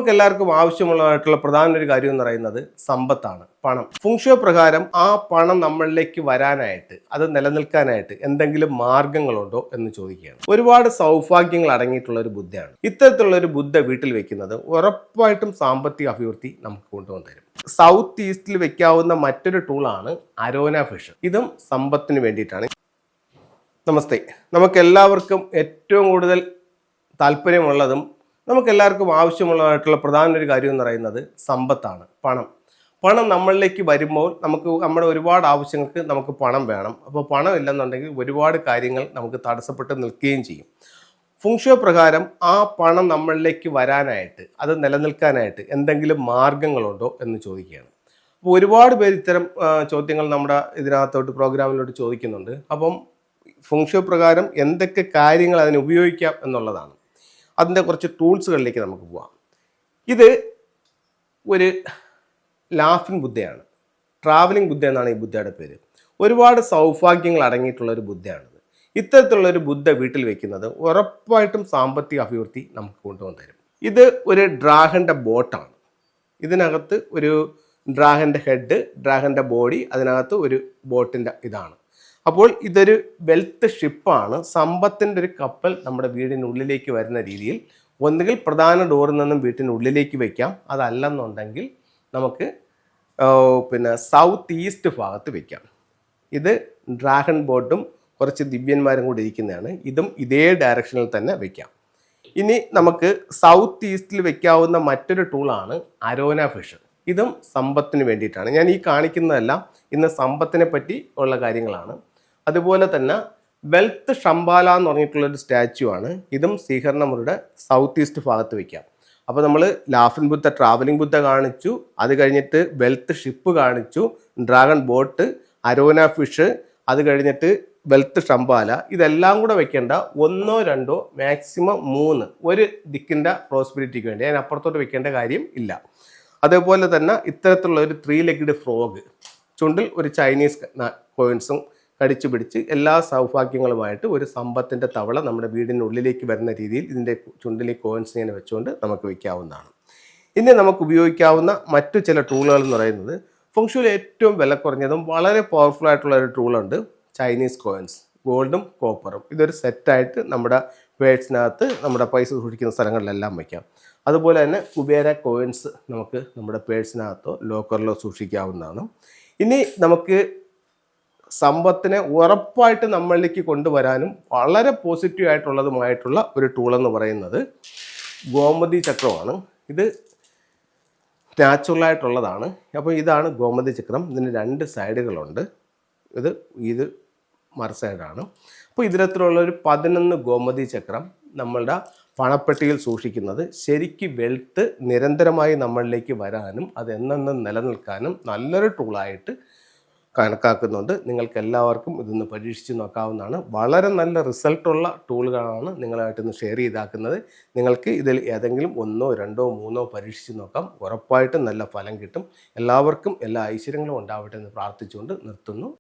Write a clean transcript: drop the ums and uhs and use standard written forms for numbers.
നമുക്കെല്ലാവർക്കും ആവശ്യമുള്ളതായിട്ടുള്ള പ്രധാന ഒരു കാര്യം എന്ന് പറയുന്നത് സമ്പത്താണ്, പണം. ഫുങ്ഷോ പ്രകാരം ആ പണം നമ്മളിലേക്ക് വരാനായിട്ട്, അത് നിലനിൽക്കാനായിട്ട് എന്തെങ്കിലും മാർഗങ്ങളുണ്ടോ എന്ന് ചോദിക്കുകയാണ്. ഒരുപാട് സൗഭാഗ്യങ്ങൾ അടങ്ങിയിട്ടുള്ള ഒരു ബുദ്ധയാണ്. ഇത്തരത്തിലുള്ള ഒരു ബുദ്ധ വീട്ടിൽ വെക്കുന്നത് ഉറപ്പായിട്ടും സാമ്പത്തിക അഭിവൃദ്ധി നമുക്ക് കൊണ്ടുവന്നു തരും. സൗത്ത് ഈസ്റ്റിൽ വെക്കാവുന്ന മറ്റൊരു ടൂളാണ് അരോന ഫിഷ്. ഇതും സമ്പത്തിന് വേണ്ടിയിട്ടാണ്. നമസ്തേ. നമുക്കെല്ലാവർക്കും ഏറ്റവും കൂടുതൽ താല്പര്യമുള്ളതും നമുക്കെല്ലാവർക്കും ആവശ്യമുള്ളതായിട്ടുള്ള പ്രധാന ഒരു കാര്യം എന്ന് പറയുന്നത് സമ്പത്താണ്, പണം നമ്മളിലേക്ക് വരുമ്പോൾ നമ്മുടെ ഒരുപാട് ആവശ്യങ്ങൾക്ക് നമുക്ക് പണം വേണം. അപ്പോൾ പണം ഇല്ലെന്നുണ്ടെങ്കിൽ ഒരുപാട് കാര്യങ്ങൾ നമുക്ക് തടസ്സപ്പെട്ട് നിൽക്കുകയും ചെയ്യും. ഫുങ്ഷോ പ്രകാരം ആ പണം നമ്മളിലേക്ക് വരാനായിട്ട്, അത് നിലനിൽക്കാനായിട്ട് എന്തെങ്കിലും മാർഗങ്ങളുണ്ടോ എന്ന് ചോദിക്കുകയാണ്. അപ്പോൾ ഒരുപാട് പേര് ഇത്തരം ചോദ്യങ്ങൾ നമ്മുടെ ഇതിനകത്തോട്ട് പ്രോഗ്രാമിലോട്ട് ചോദിക്കുന്നുണ്ട്. അപ്പം ഫുങ്ഷോ പ്രകാരം എന്തൊക്കെ കാര്യങ്ങൾ അതിന് ഉപയോഗിക്കാം എന്നുള്ളതാണ്. അതിൻ്റെ കുറച്ച് ടൂൾസുകളിലേക്ക് നമുക്ക് പോവാം. ഇത് ഒരു ലാഫിംഗ് ബുദ്ധയാണ്, ട്രാവലിംഗ് ബുദ്ധ എന്നാണ് ഈ ബുദ്ധയുടെ പേര്. ഒരുപാട് സൗഭാഗ്യങ്ങൾ അടങ്ങിയിട്ടുള്ള ഒരു ബുദ്ധയാണിത്. ഇത്തരത്തിലുള്ള ഒരു ബുദ്ധ വീട്ടിൽ വെക്കുന്നത് ഉറപ്പായിട്ടും സാമ്പത്തിക അഭിവൃദ്ധി നമുക്ക് കൊണ്ടുവന്നു തരും. ഇത് ഒരു ഡ്രാഗൻ്റെ ബോട്ടാണ്. ഇതിനകത്ത് ഒരു ഡ്രാഗൻ്റെ ഹെഡ്, ഡ്രാഗൻ്റെ ബോഡി, അതിനകത്ത് ഒരു ബോട്ടിൻ്റെ ഇതാണ്. അപ്പോൾ ഇതൊരു വെൽത്ത് ഷിപ്പാണ്. സമ്പത്തിൻ്റെ ഒരു കപ്പൽ നമ്മുടെ വീടിനുള്ളിലേക്ക് വരുന്ന രീതിയിൽ ഒന്നുകിൽ പ്രധാന ഡോറിൽ നിന്നും വീട്ടിനുള്ളിലേക്ക് വയ്ക്കാം, അതല്ലെന്നുണ്ടെങ്കിൽ നമുക്ക് സൗത്ത് ഈസ്റ്റ് ഭാഗത്ത് വയ്ക്കാം. ഇത് ഡ്രാഗൺ ബോട്ടും കുറച്ച് ദിവ്യന്മാരും കൂടി ഇരിക്കുന്നതാണ്. ഇതും ഇതേ ഡയറക്ഷനിൽ തന്നെ വയ്ക്കാം. ഇനി നമുക്ക് സൗത്ത് ഈസ്റ്റിൽ വയ്ക്കാവുന്ന മറ്റൊരു ടൂളാണ് അരോന ഫിഷ്. ഇതും സമ്പത്തിന് വേണ്ടിയിട്ടാണ്. ഞാൻ ഈ കാണിക്കുന്നതെല്ലാം ഇന്ന് സമ്പത്തിനെ പറ്റി ഉള്ള കാര്യങ്ങളാണ്. അതുപോലെ തന്നെ വെൽത്ത് ഷംബാല എന്ന് പറഞ്ഞിട്ടുള്ളൊരു സ്റ്റാച്യു ആണ്. ഇതും സ്വീകരണമുറിയുടെ സൗത്ത് ഈസ്റ്റ് ഭാഗത്ത് വയ്ക്കാം. അപ്പോൾ നമ്മൾ ലാഫിംഗ് ബുദ്ധ, ട്രാവലിംഗ് ബുദ്ധ കാണിച്ചു, അത് കഴിഞ്ഞിട്ട് വെൽത്ത് ഷിപ്പ് കാണിച്ചു, ഡ്രാഗൺ ബോട്ട്, അരോന ഫിഷ്, അത് കഴിഞ്ഞിട്ട് വെൽത്ത് ഷംബാല. ഇതെല്ലാം കൂടെ വെക്കേണ്ട 1 2 മാക്സിമം 3 ഒരു ദിക്കിൻ്റെ പ്രോസ്പെരിറ്റിക്ക് വേണ്ടി. അതിനപ്പുറത്തോട്ട് വെക്കേണ്ട കാര്യം ഇല്ല. അതേപോലെ തന്നെ ഇത്തരത്തിലുള്ള ഒരു 3 legged ഫ്രോഗ്, ചുണ്ടിൽ ഒരു ചൈനീസ് കോയിൻസും കടിച്ചു പിടിച്ച് എല്ലാ സൗഭാഗ്യങ്ങളുമായിട്ട് ഒരു സമ്പത്തിൻ്റെ തവള നമ്മുടെ വീടിനുള്ളിലേക്ക് വരുന്ന രീതിയിൽ ഇതിൻ്റെ ചുണ്ടിലെ കോയിൻസ് ഇങ്ങനെ വെച്ചുകൊണ്ട് നമുക്ക് വയ്ക്കാവുന്നതാണ്. ഇനി നമുക്ക് ഉപയോഗിക്കാവുന്ന മറ്റു ചില ടൂളുകൾ എന്ന് പറയുന്നത് ഫുങ്ഷോയിൽ ഏറ്റവും വില കുറഞ്ഞതും വളരെ പവർഫുൾ ആയിട്ടുള്ള ഒരു ടൂളുണ്ട്, ചൈനീസ് കോയിൻസ്, ഗോൾഡും കോപ്പറും. ഇതൊരു സെറ്റായിട്ട് നമ്മുടെ പേഴ്സിനകത്ത്, നമ്മുടെ പൈസ സൂക്ഷിക്കുന്ന സ്ഥലങ്ങളിലെല്ലാം വയ്ക്കാം. അതുപോലെ തന്നെ കുബേര കോയിൻസ് നമുക്ക് നമ്മുടെ പേഴ്സിനകത്തോ ലോക്കറിലോ സൂക്ഷിക്കാവുന്നതാണ്. ഇനി നമുക്ക് സമ്പത്തിനെ ഉറപ്പായിട്ട് നമ്മളിലേക്ക് കൊണ്ടുവരാനും വളരെ പോസിറ്റീവ് ആയിട്ടുള്ളതുമായിട്ടുള്ള ഒരു ടൂൾ എന്ന് പറയുന്നത് ഗോമതി ചക്രമാണ്. ഇത് നാച്ചുറലായിട്ടുള്ളതാണ്. അപ്പോൾ ഇതാണ് ഗോമതി ചക്രം. ഇതിന് 2 സൈഡുകളുണ്ട്. ഇത് മറു സൈഡാണ്. അപ്പോൾ ഇതിനകത്തുള്ളൊരു 11 ഗോമതി ചക്രം നമ്മളുടെ പണപ്പെട്ടിയിൽ സൂക്ഷിക്കുന്നത് ശരിക്ക് വെൽത്ത് നിരന്തരമായി നമ്മളിലേക്ക് വരാനും അത് എന്നെന്നും നിലനിൽക്കാനും നല്ലൊരു ടൂളായിട്ട് കണക്കാക്കുന്നുണ്ട്. നിങ്ങൾക്ക് എല്ലാവർക്കും ഇതൊന്ന് പരീക്ഷിച്ച് നോക്കാവുന്നതാണ്. വളരെ നല്ല റിസൾട്ടുള്ള ടൂളുകളാണ് നിങ്ങളായിട്ട് ഇന്ന് ഷെയർ ചെയ്താക്കുന്നത്. നിങ്ങൾക്ക് ഇതിൽ ഏതെങ്കിലും 1 2 3 പരീക്ഷിച്ച് നോക്കാം. ഉറപ്പായിട്ടും നല്ല ഫലം കിട്ടും. എല്ലാവർക്കും എല്ലാ ഐശ്വര്യങ്ങളും ഉണ്ടാവട്ടെ എന്ന് പ്രാർത്ഥിച്ചുകൊണ്ട് നിർത്തുന്നു.